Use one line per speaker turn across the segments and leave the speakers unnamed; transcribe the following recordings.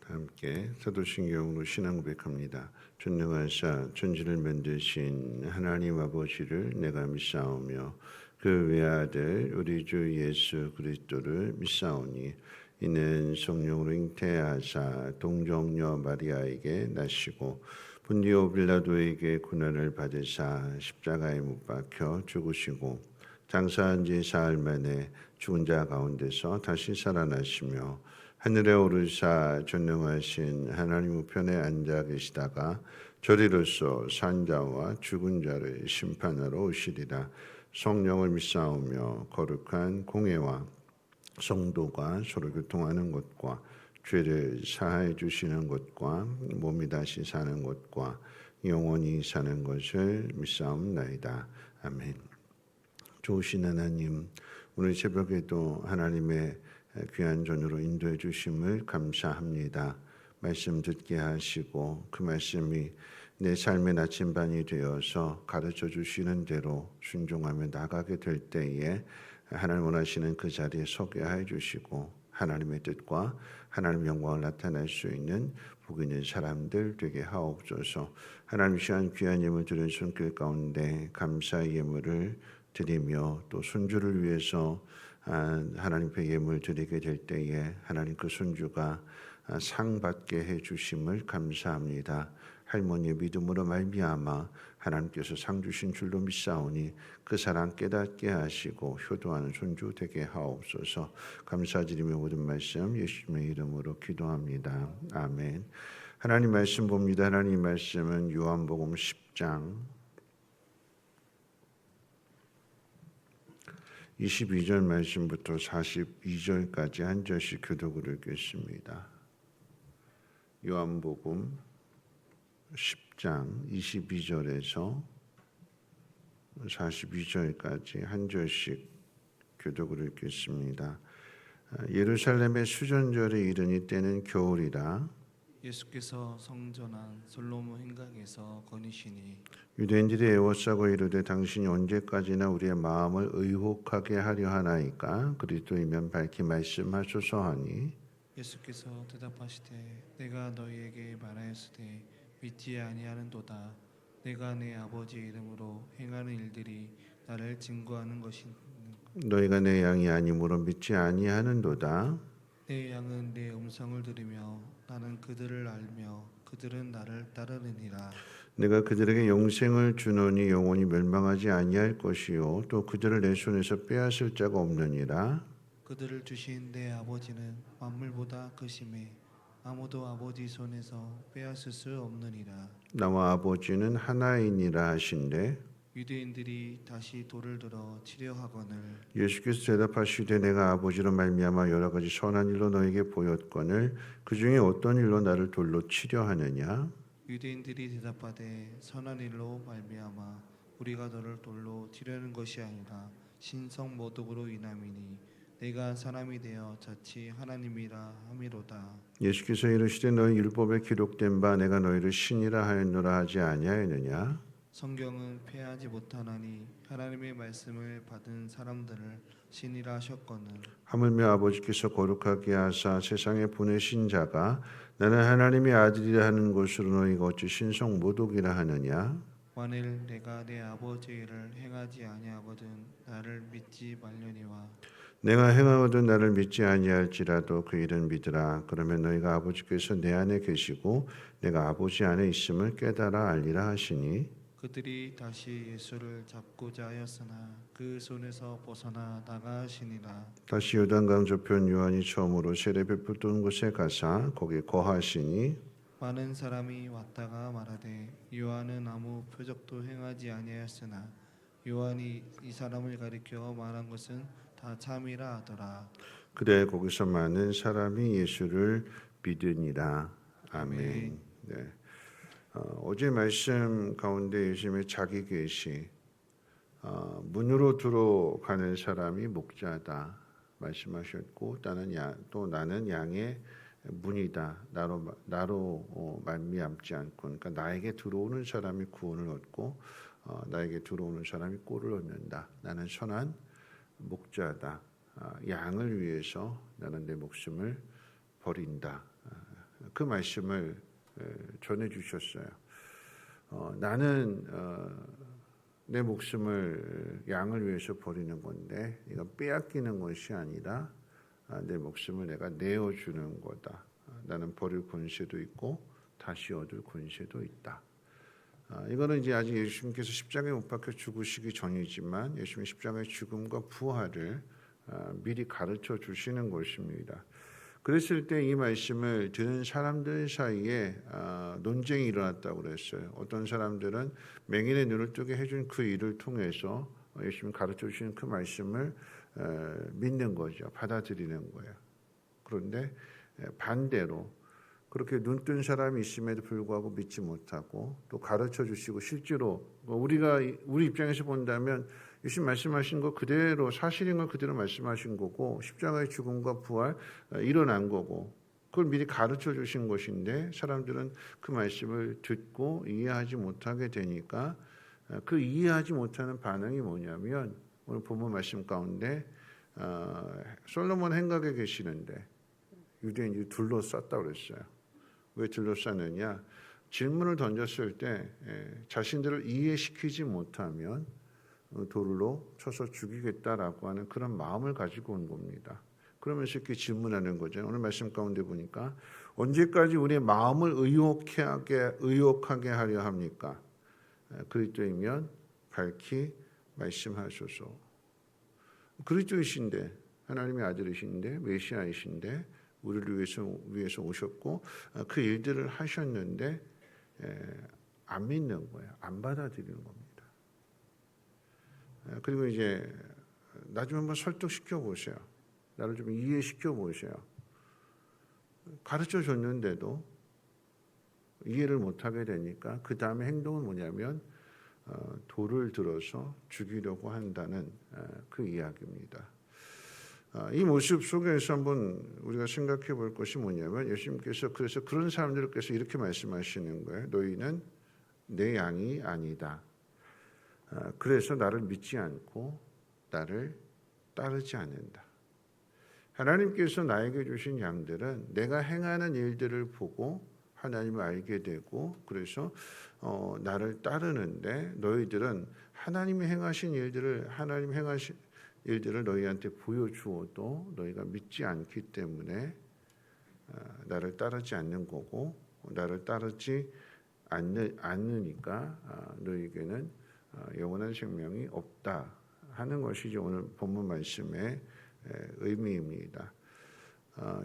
함께 사도신경으로 신앙 고백합니다. 전능하사 천지를 만드신 하나님 아버지를 내가 믿사오며 그 외아들 우리 주 예수 그리스도를 믿사오니 이는 성령으로 잉태하사 동정녀 마리아에게 나시고 본디오 빌라도에게 고난을 받으사 십자가에 못 박혀 죽으시고 장사한 지 사흘 만에 죽은 자 가운데서 다시 살아나시며 하늘에 오르사 전능하신 하나님 우편에 앉아 계시다가 저리로서 산자와 죽은 자를 심판하러 오시리라. 성령을 믿사오며 거룩한 공회와 성도가 서로 교통하는 것과 죄를 사하여 주시는 것과 몸이 다시 사는 것과 영원히 사는 것을 믿사옵나이다. 아멘. 좋으신 하나님, 오늘 새벽에도 하나님의 귀한 전으로 인도해 주심을 감사합니다. 말씀 듣게 하시고 그 말씀이 내 삶의 나침반이 되어서 가르쳐 주시는 대로 순종하며 나가게 될 때에 하나님 원하시는 그 자리에 서게 해 주시고 하나님의 뜻과 하나님의 영광을 나타낼 수 있는 복 있는 사람들 되게 하옵소서. 하나님 시간 귀한 예물 드린 손길 가운데 감사의 예물을 드리며 또 손주를 위해서 하나님께 예물 드리게 될 때에 하나님 그 손주가 상 받게 해 주심을 감사합니다. 할머니의 믿음으로 말미암아 하나님께서 상 주신 줄로 믿사오니 그 사랑 깨닫게 하시고 효도하는 손주 되게 하옵소서. 감사드리며 모든 말씀 예수님의 이름으로 기도합니다. 아멘. 하나님 말씀 봅니다. 하나님 말씀은 요한복음 10장 22절 말씀부터 42절까지 한 절씩 교독을 읽겠습니다. 요한복음 10장 22절에서 42절까지 한 절씩 교독을 읽겠습니다. 예루살렘의 수전절에 이르니 때는 겨울이라.
예수께서 성전한 솔로몬 행각에서 거니시니
유대인들이 애워싸고 이르되 당신이 언제까지나 우리의 마음을 의혹하게 하려 하나이까? 그리스도이면 밝히 말씀하소서 하니
예수께서 대답하시되 내가 너희에게 말하였으되 믿지 아니하는도다. 내가 내 아버지 이름으로 행하는 일들이 나를 증거하는 것이니
너희가 내 양이 아니므로 믿지 아니하는도다.
내 양은 내 음성을 들으며 나는 그들을 알며 그들은 나를 따르느니라.
내가 그들에게 영생을 주노니 영원히 멸망하지 아니할 것이요 또 그들을 내 손에서 빼앗을 자가 없느니라.
그들을 주신 내 아버지는 만물보다 크심에 아무도 아버지 손에서 빼앗을 수 없느니라.
나와 아버지는 하나이니라 하신대.
유대인들이 다시 돌을 들어 치려 하거늘
예수께서 대답하시되 내가 아버지로 말미암아 여러 가지 선한 일로 너에게 보였거늘 그 중에 어떤 일로 나를 돌로 치려 하느냐?
유대인들이 대답하되 선한 일로 말미암아 우리가 너를 돌로 치려는 것이 아니라 신성 모독으로 인함이니 내가 사람이 되어 자치 하나님이라 함이로다.
예수께서 이르시되 너희 율법에 기록된 바 내가 너희를 신이라 하였노라 하지 아니하였느냐?
성경은 폐하지 못하나니 하나님의 말씀을 받은 사람들을 신이라 하셨거늘
하물며 아버지께서 거룩하게 하사 세상에 보내신 자가 나는 하나님의 아들이라 하는 것으로 너희가 어찌 신성 모독이라 하느냐?
만일 내가 내 아버지의 일을 행하지 아니하거든 나를 믿지 말려니와
내가 행하거든 나를 믿지 아니할지라도 그 일은 믿으라. 그러면 너희가 아버지께서 내 안에 계시고 내가 아버지 안에 있음을 깨달아 알리라 하시니
그들이 다시 예수를 잡고자 하였으나 그 손에서 벗어나 나가시니라.
다시 요단강 저편 요한이 처음으로 세례 베푸던 곳에 가사 거기 거하시니
많은 사람이 왔다가 말하되 요한은 아무 표적도 행하지 아니하였으나 요한이 이 사람을 가리켜 말한 것은 다 참이라 하더라.
그래 거기서 많은 사람이 예수를 믿으니라. 아멘. 네. 어제 말씀 가운데 예수님의 자기 계시 문으로 들어가는 사람이 목자다 말씀하셨고 또 나는 양의 문이다. 나로 말미암지 않고 그러니까 나에게 들어오는 사람이 구원을 얻고 나에게 들어오는 사람이 꼴을 얻는다. 나는 선한 목자다. 양을 위해서 나는 내 목숨을 버린다. 그 말씀을 전해 주셨어요. 나는 내 목숨을 양을 위해서 버리는 건데 이건 빼앗기는 것이 아니라 내 목숨을 내가 내어주는 거다. 나는 버릴 권세도 있고 다시 얻을 권세도 있다. 이거는 이제 아직 예수님께서 십자가에 못 박혀 죽으시기 전이지만 예수님 십자가의 죽음과 부활을 미리 가르쳐 주시는 것입니다. 그랬을 때 이 말씀을 듣는 사람들 사이에 논쟁이 일어났다고 그랬어요. 어떤 사람들은 맹인의 눈을 뜨게 해준 그 일을 통해서 예수님 가르쳐 주시는 그 말씀을 믿는 거죠. 받아들이는 거예요. 그런데 반대로 그렇게 눈뜬 사람이 있음에도 불구하고 믿지 못하고 또 가르쳐 주시고 실제로 우리 입장에서 본다면 예수님 말씀하신 거 그대로 사실인 걸 그대로 말씀하신 거고 십자가의 죽음과 부활 일어난 거고 그걸 미리 가르쳐 주신 것인데 사람들은 그 말씀을 듣고 이해하지 못하게 되니까 그 이해하지 못하는 반응이 뭐냐면 오늘 본문 말씀 가운데 솔로몬 행각에 계시는데 유대인들이 둘러쌌다고 그랬어요. 왜 둘러쌌느냐? 질문을 던졌을 때 자신들을 이해시키지 못하면 돌로 쳐서 죽이겠다라고 하는 그런 마음을 가지고 온 겁니다. 그러면서 이렇게 질문하는 거죠. 오늘 말씀 가운데 보니까 언제까지 우리의 마음을 의혹하게 하려 합니까? 그리스도이면 밝히 말씀하소서. 그리스도이신데 하나님의 아들이신데 메시아이신데 우리를 위해서 오셨고 그 일들을 하셨는데 안 믿는 거예요. 안 받아들이는 겁니다. 그리고 이제 나 좀 한번 설득시켜 보세요. 나를 좀 이해시켜 보세요. 가르쳐 줬는데도 이해를 못하게 되니까 그 다음에 행동은 뭐냐면 돌을 들어서 죽이려고 한다는 그 이야기입니다. 이 모습 속에서 한번 우리가 생각해 볼 것이 뭐냐면 예수님께서 그래서 그런 사람들께서 이렇게 말씀하시는 거예요. 너희는 내 양이 아니다. 그래서 나를 믿지 않고 나를 따르지 않는다. 하나님께서 나에게 주신 양들은 내가 행하는 일들을 보고 하나님을 알게 되고 그래서 나를 따르는데 너희들은 하나님이 행하신 일들을 너희한테 보여주어도 너희가 믿지 않기 때문에 나를 따르지 않는 거고 나를 따르지 않으니까 너희에게는 영원한 생명이 없다 하는 것이 오늘 본문 말씀의 의미입니다.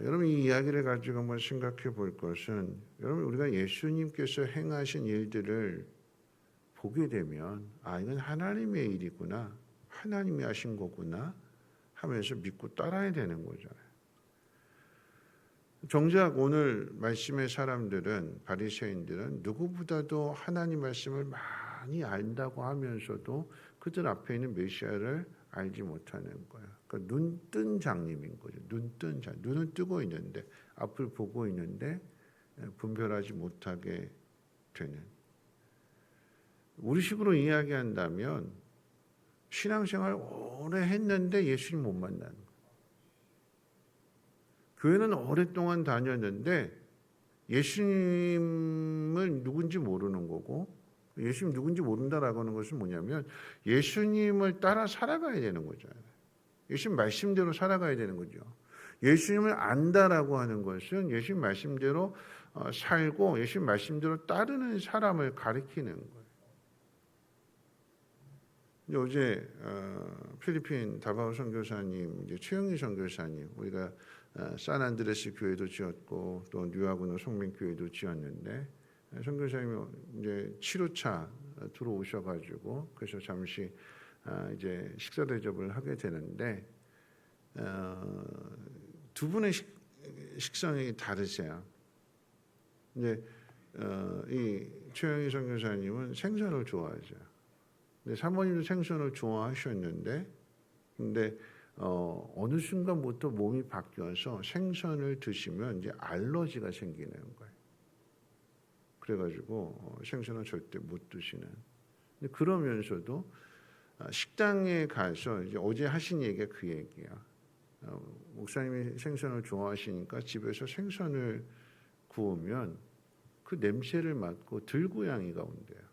여러분 이 이야기를 가지고 한번 생각해 볼 것은 여러분 우리가 예수님께서 행하신 일들을 보게 되면 이건 하나님의 일이구나. 하나님이 하신 거구나 하면서 믿고 따라야 되는 거잖아요. 정작 오늘 말씀의 사람들은 바리새인들은 누구보다도 하나님 말씀을 많이 안다고 하면서도 그들 앞에 있는 메시아를 알지 못하는 거예요. 그러니까 눈뜬 장님인 거죠. 눈뜬 장. 눈은 뜨고 있는데 앞을 보고 있는데 분별하지 못하게 되는. 우리식으로 이야기한다면 신앙생활 오래 했는데 예수님 못 만나는 거예요. 교회는 오랫동안 다녔는데 예수님을 누군지 모르는 거고 예수님 누군지 모른다라고 하는 것은 뭐냐면 예수님을 따라 살아가야 되는 거죠. 예수님 말씀대로 살아가야 되는 거죠. 예수님을 안다라고 하는 것은 예수님 말씀대로 살고 예수님 말씀대로 따르는 사람을 가리키는 거예요. 어제 필리핀 다바오 선교사님, 이제 최영희 선교사님, 우리가 산안드레스 교회도 지었고 또 뉴아구노 성민교회도 지었는데 선교사님이 이제 7호차 들어오셔가지고 그래서 잠시 이제 식사 대접을 하게 되는데 두 분의 식성이 다르세요. 이제 이 최영희 선교사님은 생선을 좋아하죠. 근데 사모님도 생선을 좋아하셨는데, 근데 어느 순간부터 몸이 바뀌어서 생선을 드시면 이제 알러지가 생기는 거예요. 그래가지고 생선은 절대 못 드시는. 근데 그러면서도 식당에 가서 이제 어제 하신 얘기가 그 얘기야. 목사님이 생선을 좋아하시니까 집에서 생선을 구우면 그 냄새를 맡고 들고양이가 온대요.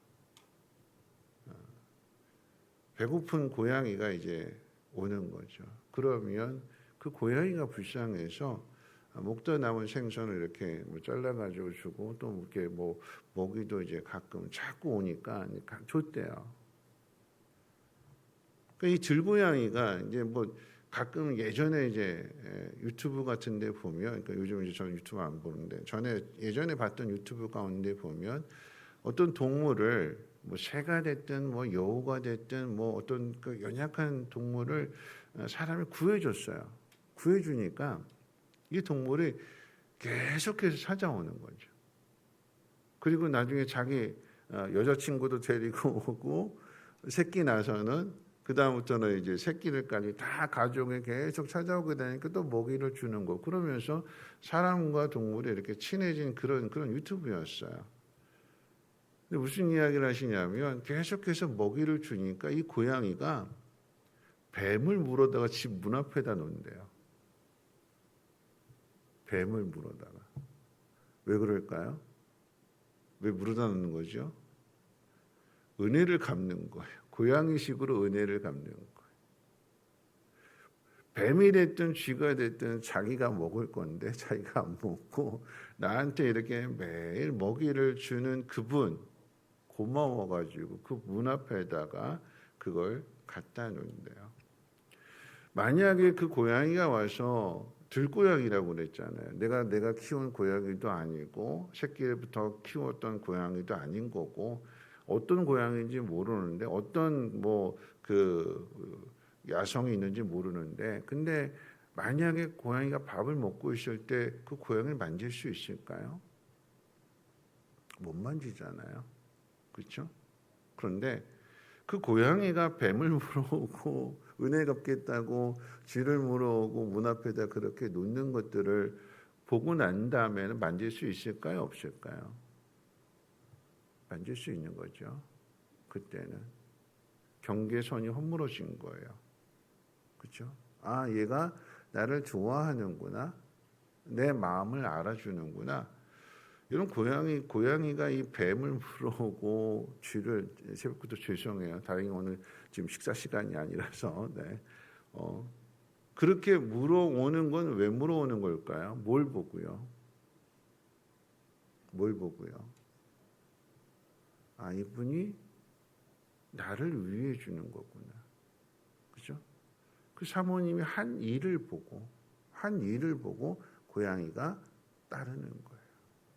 배고픈 고양이가 이제 오는 거죠. 그러면 그 고양이가 불쌍해서 먹다 남은 생선을 이렇게 뭐 잘라가지고 주고 또 이렇게 뭐 먹이도 이제 가끔 자꾸 오니까 줬대요. 그러니까 이 들고양이가 이제 뭐 가끔 예전에 이제 유튜브 같은데 보면, 그러니까 요즘 이제 저는 유튜브 안 보는데 전에 예전에 봤던 유튜브 가운데 보면 어떤 동물을 뭐 새가 됐든 뭐 여우가 됐든 뭐 어떤 그 연약한 동물을 사람이 구해줬어요. 구해주니까 이 동물이 계속해서 찾아오는 거죠. 그리고 나중에 자기 여자친구도 데리고 오고 새끼 나서는 그 다음부터는 이제 새끼들까지 다 가족에 계속 찾아오게 되니까 또 먹이를 주는 거. 그러면서 사람과 동물이 이렇게 친해진 그런 유튜브였어요. 근데 무슨 이야기를 하시냐면 계속해서 먹이를 주니까 이 고양이가 뱀을 물어다가 집 문 앞에다 놓는데요. 뱀을 물어다가. 왜 그럴까요? 왜 물어다 놓는 거죠? 은혜를 갚는 거예요. 고양이식으로 은혜를 갚는 거예요. 뱀이 됐든 쥐가 됐든 자기가 먹을 건데 자기가 안 먹고 나한테 이렇게 매일 먹이를 주는 그분 고마워가지고 그 문 앞에다가 그걸 갖다 놓는데요. 만약에 그 고양이가 와서 들고양이라고 그랬잖아요. 내가 키운 고양이도 아니고 새끼부터 키웠던 고양이도 아닌 거고 어떤 고양이인지 모르는데 어떤 뭐 그 야성이 있는지 모르는데 근데 만약에 고양이가 밥을 먹고 있을 때 그 고양이를 만질 수 있을까요? 못 만지잖아요. 그렇죠? 그런데 그 고양이가 뱀을 물어오고 은혜 갚겠다고 쥐를 물어오고 문 앞에다 그렇게 놓는 것들을 보고 난 다음에는 만질 수 있을까요? 없을까요? 만질 수 있는 거죠. 그때는 경계선이 허물어진 거예요. 그렇죠? 아, 얘가 나를 좋아하는구나. 내 마음을 알아주는구나. 이런 고양이가 이 뱀을 물어오고 쥐를 새벽부터 죄송해요. 다행히 오늘 지금 식사 시간이 아니라서 네. 그렇게 물어오는 건 왜 물어오는 걸까요? 뭘 보고요? 뭘 보고요? 아, 이분이 나를 위해 주는 거구나. 그죠? 그 사모님이 한 일을 보고 고양이가 따르는 거예요.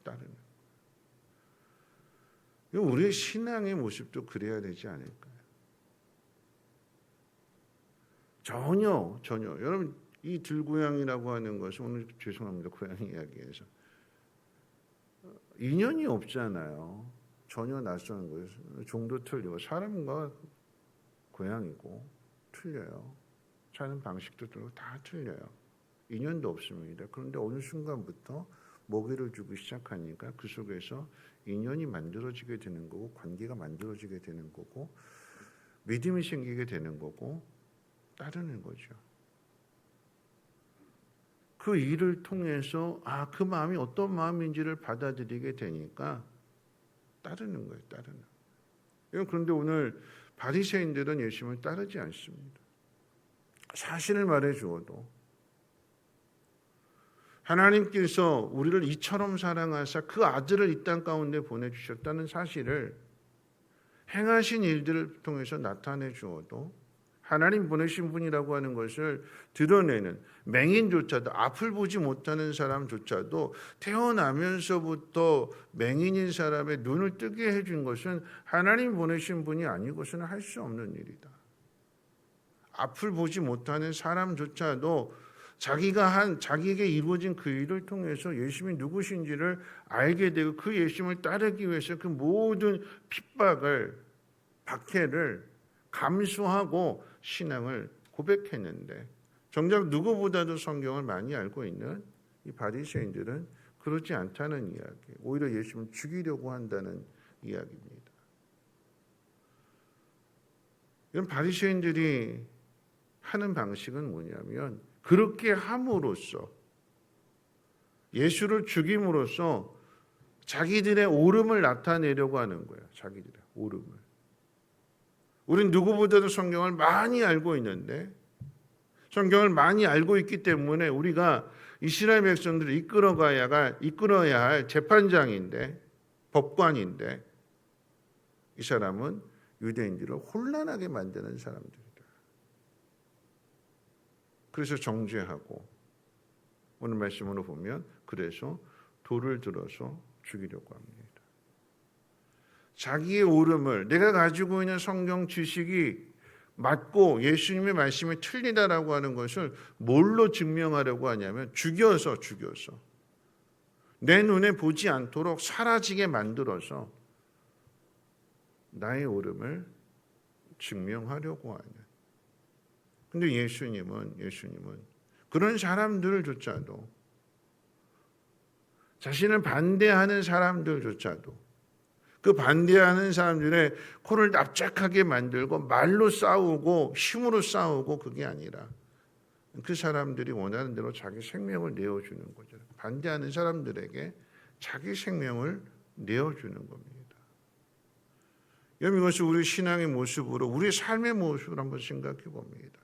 따르는 거예요. 우리의 신앙의 모습도 그래야 되지 않을까요? 전혀. 여러분, 이 들고양이라고 하는 것은 오늘 죄송합니다. 고양이 이야기에서. 인연이 없잖아요. 전혀 낯선 거예요. 종도 틀리고 사람과 고양이고 틀려요. 사는 방식도 다 틀려요. 인연도 없습니다. 그런데 어느 순간부터 먹이를 주기 시작하니까 그 속에서 인연이 만들어지게 되는 거고 관계가 만들어지게 되는 거고 믿음이 생기게 되는 거고 따르는 거죠. 그 일을 통해서 그 마음이 어떤 마음인지를 받아들이게 되니까 따르는 거예요. 따르는. 그런데 오늘 바리새인들은 예수님을 따르지 않습니다. 사실을 말해 주어도 하나님께서 우리를 이처럼 사랑하사 그 아들을 이 땅 가운데 보내주셨다는 사실을 행하신 일들을 통해서 나타내 주어도 하나님 보내신 분이라고 하는 것을 드러내는 맹인조차도 앞을 보지 못하는 사람조차도 태어나면서부터 맹인인 사람의 눈을 뜨게 해준 것은 하나님 보내신 분이 아니고서는 할 수 없는 일이다. 앞을 보지 못하는 사람조차도 자기에게 이루어진 그 일을 통해서 예수님이 누구신지를 알게 되고 그 예수님을 따르기 위해서 그 모든 핍박을 박해를 감수하고 신앙을 고백했는데 정작 누구보다도 성경을 많이 알고 있는 이 바리새인들은 그렇지 않다는 이야기, 오히려 예수님을 죽이려고 한다는 이야기입니다. 이런 바리새인들이 하는 방식은 뭐냐면 그렇게 함으로써 예수를 죽임으로써 자기들의 옳음을 나타내려고 하는 거예요. 자기들의 옳음을. 우린 누구보다도 성경을 많이 알고 있는데, 성경을 많이 알고 있기 때문에 우리가 이스라엘 백성들을 이끌어야 할 재판장인데, 법관인데, 이 사람은 유대인들을 혼란하게 만드는 사람들이다. 그래서 정죄하고, 오늘 말씀으로 보면 그래서 돌을 들어서 죽이려고 합니다. 자기의 옳음을, 내가 가지고 있는 성경 지식이 맞고 예수님의 말씀이 틀리다라고 하는 것을 뭘로 증명하려고 하냐면 죽여서 내 눈에 보지 않도록 사라지게 만들어서 나의 옳음을 증명하려고 하는. 근데 예수님은 그런 사람들조차도, 자신을 반대하는 사람들조차도, 그 반대하는 사람들의 코를 납작하게 만들고 말로 싸우고 힘으로 싸우고, 그게 아니라 그 사람들이 원하는 대로 자기 생명을 내어주는 거죠. 반대하는 사람들에게 자기 생명을 내어주는 겁니다. 여러분, 이것이 우리 신앙의 모습으로, 우리 삶의 모습을 한번 생각해 봅니다.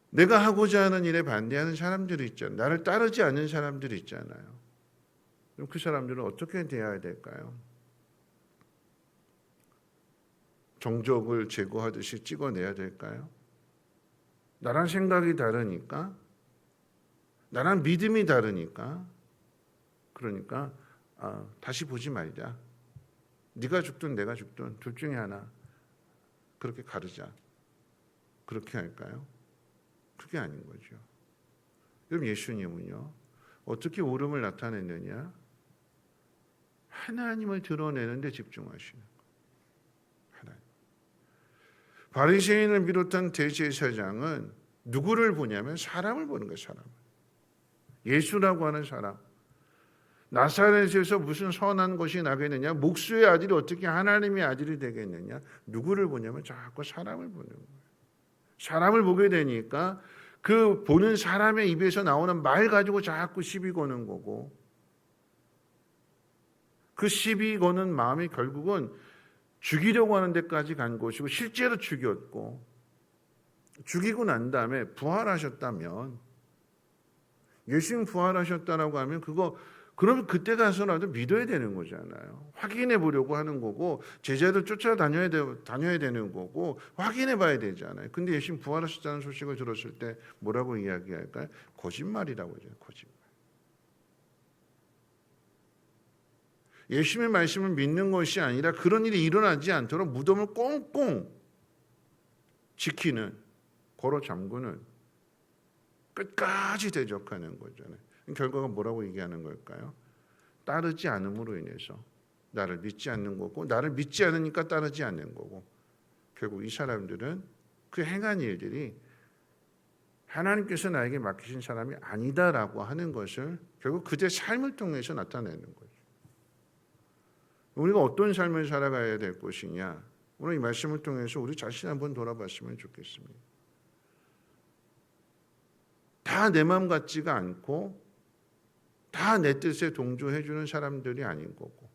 내가 하고자 하는 일에 반대하는 사람들이 있잖아요. 나를 따르지 않는 사람들이 있잖아요. 그럼 그 사람들은 어떻게 대해야 될까요? 정적을 제거하듯이 찍어내야 될까요? 나랑 생각이 다르니까, 나랑 믿음이 다르니까, 그러니까 다시 보지 말자. 네가 죽든 내가 죽든 둘 중에 하나, 그렇게 가르자. 그렇게 할까요? 그게 아닌 거죠. 그럼 예수님은요, 어떻게 옳음을 나타냈느냐? 하나님을 드러내는 데 집중하시는 거예요. 하나님. 바리새인을 비롯한 대제사장은 누구를 보냐면 사람을 보는 거예요. 사람을. 예수라고 하는 사람. 나사렛에서 무슨 선한 것이 나겠느냐? 목수의 아들이 어떻게 하나님의 아들이 되겠느냐? 누구를 보냐면 자꾸 사람을 보는 거예요. 사람을 보게 되니까 그 보는 사람의 입에서 나오는 말 가지고 자꾸 시비 거는 거고, 그 시비 거는 마음이 결국은 죽이려고 하는 데까지 간 것이고, 실제로 죽였고, 죽이고 난 다음에 부활하셨다면, 예수님 부활하셨다라고 하면 그러면 그때 가서라도 믿어야 되는 거잖아요. 확인해 보려고 하는 거고, 제자들 쫓아다녀야 되는 거고, 확인해 봐야 되잖아요. 근데 예수님 부활하셨다는 소식을 들었을 때 뭐라고 이야기할까요? 거짓말이라고 하죠. 거짓말. 예수님의 말씀을 믿는 것이 아니라 그런 일이 일어나지 않도록 무덤을 꽁꽁 지키는, 걸어 잠그는, 끝까지 대적하는 거잖아요. 결과가 뭐라고 얘기하는 걸까요? 따르지 않음으로 인해서 나를 믿지 않는 거고, 나를 믿지 않으니까 따르지 않는 거고, 결국 이 사람들은 그 행한 일들이 하나님께서 나에게 맡기신 사람이 아니다라고 하는 것을 결국 그들의 삶을 통해서 나타내는 거죠. 우리가 어떤 삶을 살아가야 될 것이냐, 오늘 이 말씀을 통해서 우리 자신 한번 돌아봤으면 좋겠습니다. 다 내 마음 같지가 않고 다 내 뜻에 동조해 주는 사람들이 아닌 거고,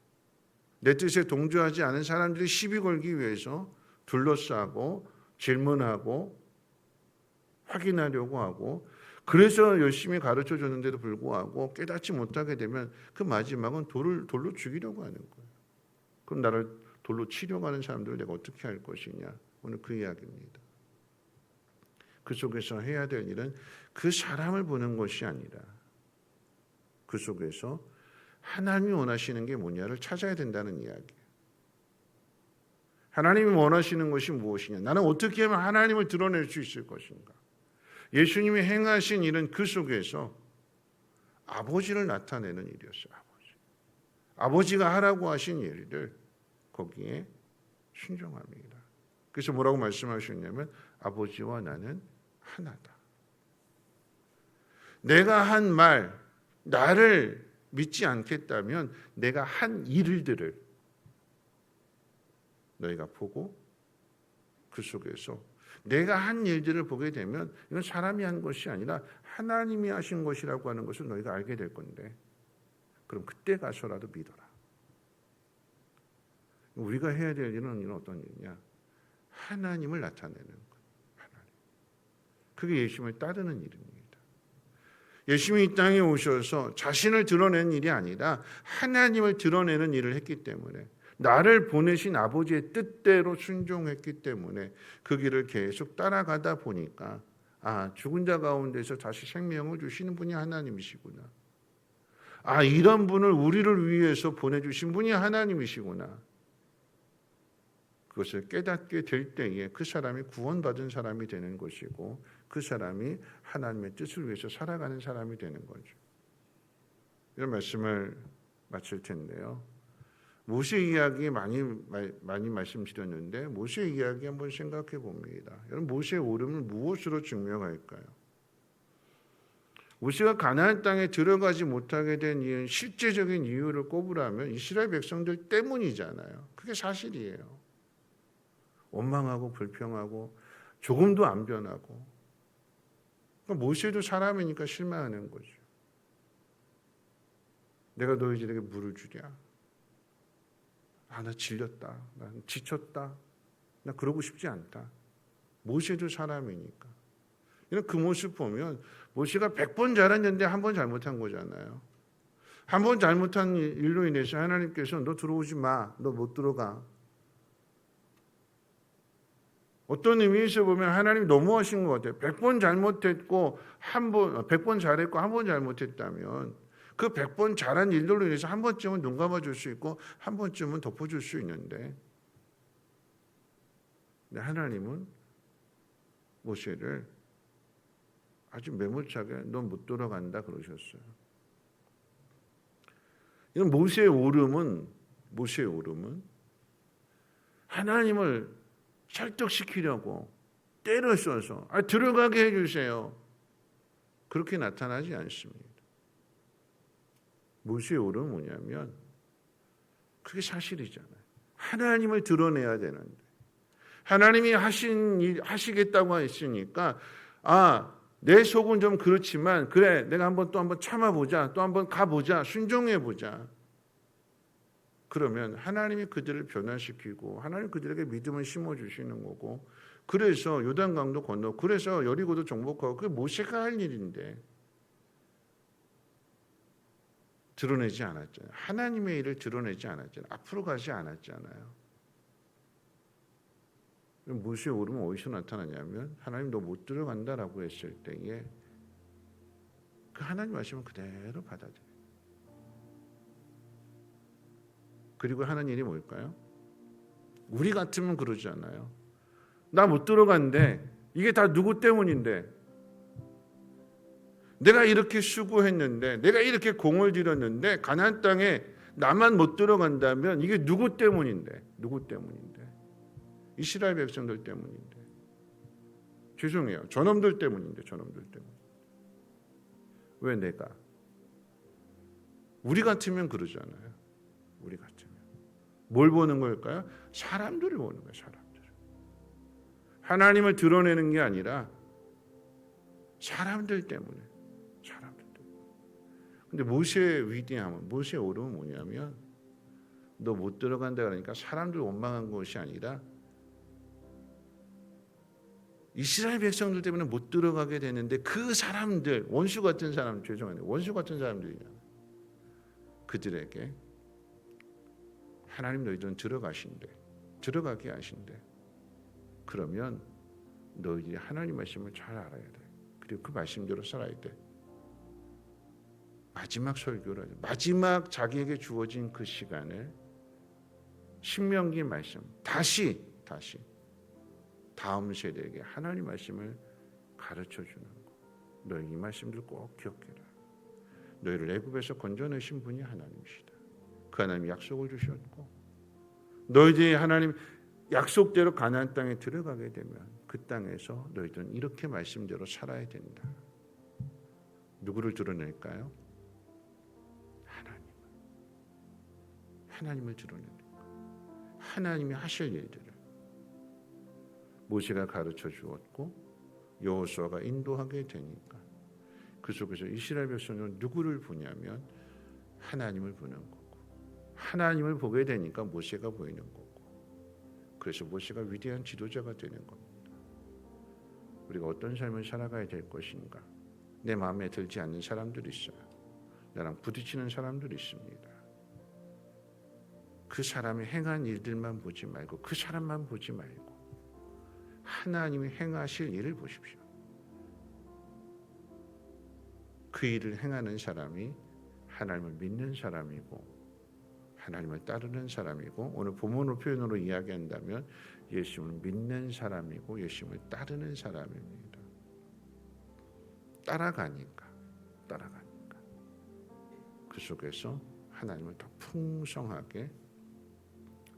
내 뜻에 동조하지 않은 사람들이 시비 걸기 위해서 둘러싸고 질문하고 확인하려고 하고, 그래서 열심히 가르쳐 줬는데도 불구하고 깨닫지 못하게 되면 그 마지막은 돌로 죽이려고 하는 거예요. 그럼 나를 돌로 치려고 하는 사람들을 내가 어떻게 할 것이냐, 오늘 그 이야기입니다. 그 속에서 해야 될 일은 그 사람을 보는 것이 아니라 그 속에서 하나님이 원하시는 게 뭐냐를 찾아야 된다는 이야기예요. 하나님이 원하시는 것이 무엇이냐, 나는 어떻게 하면 하나님을 드러낼 수 있을 것인가. 예수님이 행하신 일은 그 속에서 아버지를 나타내는 일이었어요. 아버지가 하라고 하신 일을 거기에 순종합니다. 그래서 뭐라고 말씀하셨냐면 아버지와 나는 하나다. 내가 한 말, 나를 믿지 않겠다면 내가 한 일들을 너희가 보고 그 속에서 내가 한 일들을 보게 되면 이건 사람이 한 것이 아니라 하나님이 하신 것이라고 하는 것을 너희가 알게 될 건데 그럼 그때 가서라도 믿어라. 우리가 해야 될 일은 어떤 일이냐? 하나님을 나타내는 것. 하나님. 그게 예수님을 따르는 일입니다. 예수님이 이 땅에 오셔서 자신을 드러낸 일이 아니라 하나님을 드러내는 일을 했기 때문에 나를 보내신 아버지의 뜻대로 순종했기 때문에 그 길을 계속 따라가다 보니까 죽은 자 가운데서 다시 생명을 주시는 분이 하나님이시구나. 이런 분을 우리를 위해서 보내주신 분이 하나님이시구나. 그것을 깨닫게 될 때에 그 사람이 구원받은 사람이 되는 것이고 그 사람이 하나님의 뜻을 위해서 살아가는 사람이 되는 거죠. 이런 말씀을 마칠 텐데요. 모세 이야기 많이 말씀드렸는데 모세 이야기 한번 생각해 봅니다. 여러분 모세의 오름을 무엇으로 증명할까요? 모세가 가나안 땅에 들어가지 못하게 된 이유는 실제적인 이유를 꼽으라면 이스라엘 백성들 때문이잖아요. 그게 사실이에요. 원망하고 불평하고 조금도 안 변하고 그러니까 모세도 사람이니까 실망하는 거죠. 내가 너희들에게 물을 주랴. 나 질렸다. 나 지쳤다. 나 그러고 싶지 않다. 모세도 사람이니까. 그 모습 보면 모세가 100번 잘했는데 한 번 잘못한 거잖아요. 한 번 잘못한 일로 인해서 하나님께서 너 들어오지 마. 너 못 들어가. 어떤 의미에서 보면 하나님이 너무하신 것 같아요. 100번 잘못했고 100번 잘했고 한 번 잘못했다면 그 100번 잘한 일들로 인해서 한 번쯤은 눈 감아줄 수 있고 한 번쯤은 덮어줄 수 있는데 하나님은 모세를 아주 매몰차게 넌 못 돌아간다 그러셨어요. 이런 모세의 오름은 하나님을 설득시키려고 때를 써서 들어가게 해주세요. 그렇게 나타나지 않습니다. 모세의 오름은 뭐냐면 그게 사실이잖아요. 하나님을 드러내야 되는데 하나님이 하시겠다고 했으니까 내 속은 좀 그렇지만 그래 내가 또 한번 참아보자. 또 한번 가보자. 순종해보자. 그러면 하나님이 그들을 변화시키고 하나님 그들에게 믿음을 심어주시는 거고 그래서 요단강도 건너 그래서 여리고도 정복하고 그게 모세가 할 일인데 드러내지 않았잖아요. 하나님의 일을 드러내지 않았잖아요. 앞으로 가지 않았잖아요. 모세의 오름은 어디서 나타나냐면 하나님 너 못 들어간다라고 했을 때에 그 하나님 말씀을 그대로 받아들여요. 그리고 하는 일이 뭘까요? 우리 같으면 그러잖아요. 나 못 들어간대. 이게 다 누구 때문인데? 내가 이렇게 수고했는데 내가 이렇게 공을 들였는데 가나안 땅에 나만 못 들어간다면 이게 누구 때문인데? 누구 때문인데? 이스라엘 백성들 때문인데. 죄송해요. 저놈들 때문인데. 저놈들 때문에. 왜 내가? 우리 같으면 그러잖아요. 우리 같으면. 뭘 보는 걸까요? 사람들을 보는 거예요. 사람들. 하나님을 드러내는 게 아니라 사람들 때문에. 사람들 때문에. 근데 모세의 위대함은 모세의 오름은 뭐냐면 너 못 들어간다 그러니까 사람들 원망한 것이 아니라 이스라엘 백성들 때문에 못 들어가게 되는데 그 사람들 원수 같은 사람 죄송합니다. 원수 같은 사람들이잖아요. 그들에게 하나님 너희들은 들어가게 하신대. 그러면 너희들이 하나님 말씀을 잘 알아야 돼. 그리고 그 말씀대로 살아야 돼. 마지막 설교를 마지막 자기에게 주어진 그 시간을 신명기 말씀 다시 다음 세대에게 하나님 말씀을 가르쳐 주는 거. 너희 이 말씀들 꼭 기억해라. 너희를 애굽에서 건져내신 분이 하나님이시다. 그 하나님이 약속을 주셨고 너희들이 하나님 약속대로 가나안 땅에 들어가게 되면 그 땅에서 너희들은 이렇게 말씀대로 살아야 된다. 누구를 드러낼까요? 하나님을 드러내는 거. 하나님이 하실 일들을 모세가 가르쳐 주었고 여호수아가 인도하게 되니까 그 속에서 이스라엘 백성은 누구를 보냐면 하나님을 보는 거고, 하나님을 보게 되니까 모세가 보이는 거고, 그래서 모세가 위대한 지도자가 되는 겁니다. 우리가 어떤 삶을 살아가야 될 것인가? 내 마음에 들지 않는 사람들이 있어요. 나랑 부딪히는 사람들이 있습니다. 그 사람이 행한 일들만 보지 말고 그 사람만 보지 말고 하나님이 행하실 일을 보십시오. 그 일을 행하는 사람이 하나님을 믿는 사람이고 하나님을 따르는 사람이고, 오늘 본문의 표현으로 이야기한다면 예수님을 믿는 사람이고 예수님을 따르는 사람입니다. 따라가니까 그 속에서 하나님을 더 풍성하게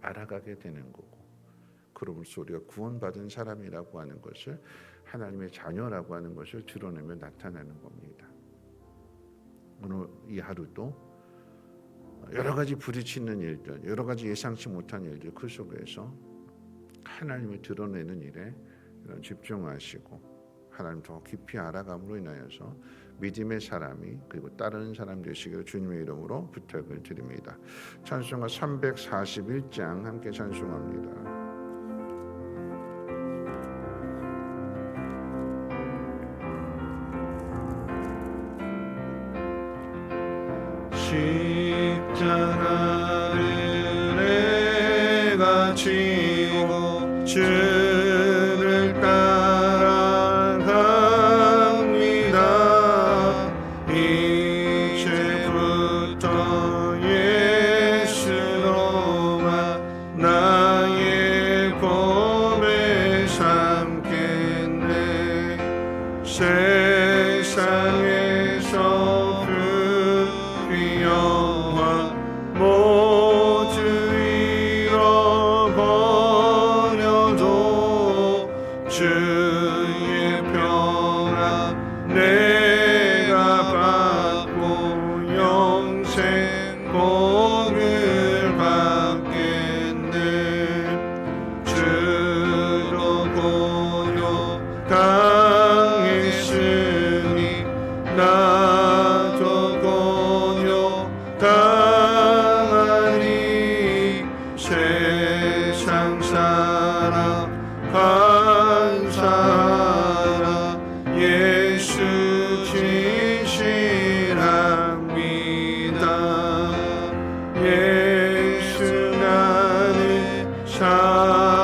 알아가게 되는 거고, 그러면서 우리가 구원받은 사람이라고 하는 것을, 하나님의 자녀라고 하는 것을 드러내며 나타나는 겁니다. 오늘 이 하루도 여러 가지 부딪히는 일들, 여러 가지 예상치 못한 일들, 그 속에서 하나님을 드러내는 일에 집중하시고 하나님 더 깊이 알아감으로 인하여서 믿음의 사람이, 그리고 따르는 사람 되시기를 주님의 이름으로 부탁을 드립니다. 찬송가 341장 함께 찬송합니다. 십자가를 내가 지고 주를 따라갑니다. 이제부터 예수로만 나의 보배 삼겠네. 세상에서 모두 잃어버려도 주의 평안 내가 받고 영생 복을 받겠네. 주로 고요당했으니 나도 고요당하니. 세상 사람 한 사람 예수 진실합니다. 예수 나를 사랑하사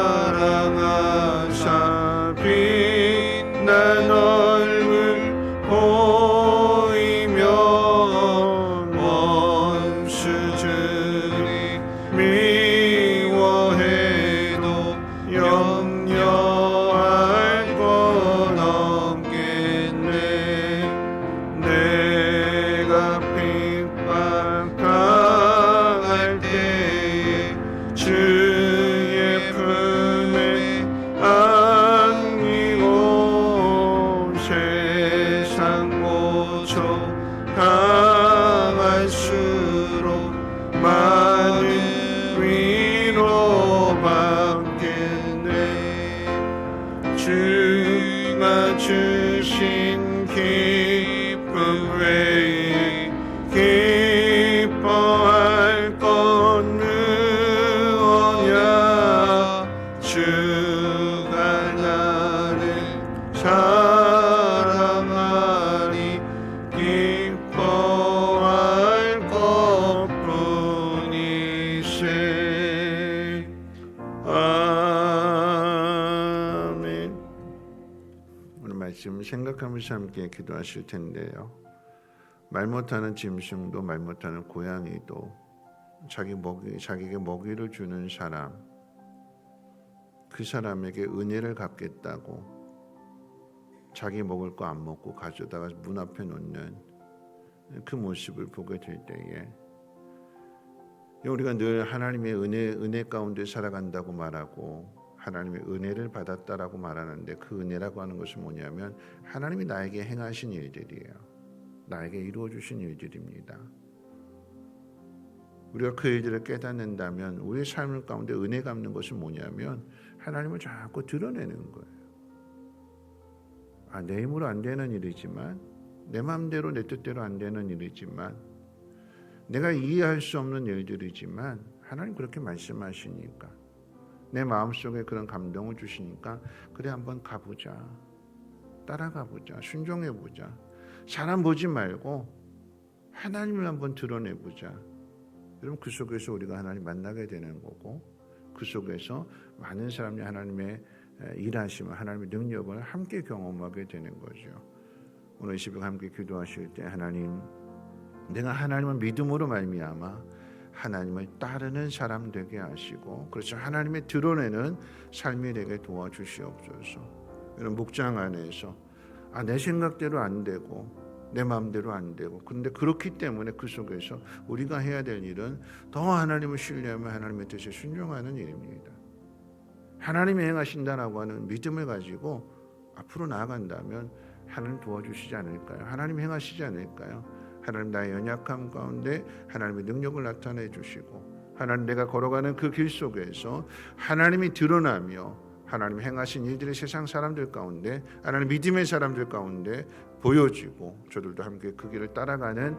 빛난 얼굴 보이며 원수들이 미워해도 염려할 것 없겠네. 내가 핍박당할 때에 주의 품에 안기고 세상 고초 당할수록 많은 위로받겠네. 주가 주신 기쁨 외에 기뻐할 것 무엇냐. 주가 나를 사랑하니 기뻐할 것뿐이세. 아멘. 오늘 말씀 생각하면서 함께 기도하실 텐데요. 말 못하는 짐승도 말 못하는 고양이도 자기에게 먹이를 주는 사람, 그 사람에게 은혜를 갚겠다고 자기 먹을 거 안 먹고 가져다가 문 앞에 놓는 그 모습을 보게 될 때에 우리가 늘 하나님의 은혜 가운데 살아간다고 말하고 하나님의 은혜를 받았다라고 말하는데, 그 은혜라고 하는 것은 뭐냐면 하나님이 나에게 행하신 일들이에요. 나에게 이루어 주신 일들입니다. 우리가 그 일들을 깨닫는다면 우리의 삶 가운데 은혜 갚는 것은 뭐냐면 하나님을 자꾸 드러내는 거예요. 내 힘으로 안 되는 일이지만, 내 마음대로 내 뜻대로 안 되는 일이지만, 내가 이해할 수 없는 일들이지만 하나님 그렇게 말씀하시니까, 내 마음속에 그런 감동을 주시니까 그래 한번 가보자, 따라가보자, 순종해보자. 사람 보지 말고 하나님을 한번 드러내보자. 여러분, 그 속에서 우리가 하나님 만나게 되는 거고, 그 속에서 많은 사람들이 하나님의 일하심을, 하나님의 능력을 함께 경험하게 되는 거죠. 오늘 이 새벽 함께 기도하실 때, 하나님, 내가 하나님을 믿음으로 말미암아 하나님을 따르는 사람 되게 하시고, 그렇죠, 하나님의 드러내는 삶이 되게 도와주시옵소서. 이런 목장 안에서 내 생각대로 안 되고 내 마음대로 안 되고, 그런데 그렇기 때문에 그 속에서 우리가 해야 될 일은 더 하나님을 신뢰하며 하나님의 뜻에 순종하는 일입니다. 하나님이 행하신다라고 하는 믿음을 가지고 앞으로 나아간다면 하나님 도와주시지 않을까요? 하나님 행하시지 않을까요? 하나님, 나의 연약함 가운데 하나님의 능력을 나타내 주시고, 하나님, 내가 걸어가는 그 길 속에서 하나님이 드러나며 하나님 행하신 일들이 세상 사람들 가운데, 하나님 믿음의 사람들 가운데 보여지고, 저들도 함께 그 길을 따라가는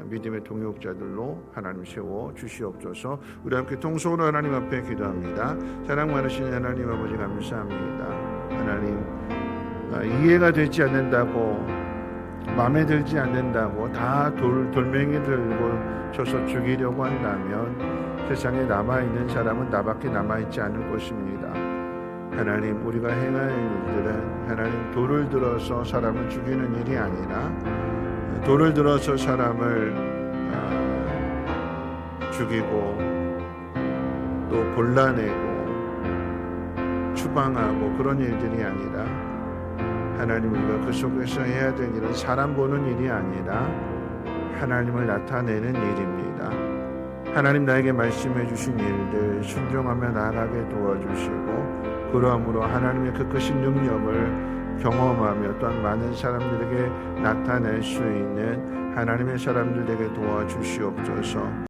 믿음의 동역자들로 하나님 세워 주시옵소서. 우리 함께 통성으로 하나님 앞에 기도합니다. 사랑 많으신 하나님 아버지, 감사합니다. 하나님, 이해가 되지 않는다고, 마음에 들지 않는다고 다 돌멩이 들고 쳐서 죽이려고 한다면 세상에 남아있는 사람은 나밖에 남아있지 않을 것입니다. 하나님, 우리가 행할 일들은 하나님, 돌을 들어서 사람을 죽이는 일이 아니라 돌을 들어서 사람을 죽이고 또 골라내고 추방하고 그런 일들이 아니라, 하나님, 우리가 그 속에서 해야 될 일은 사람 보는 일이 아니라 하나님을 나타내는 일입니다. 하나님, 나에게 말씀해 주신 일들 순종하며 나아가게 도와주시고, 그러함으로 하나님의 그 크신 능력을 경험하며 또한 많은 사람들에게 나타낼 수 있는 하나님의 사람들 되게 도와주시옵소서.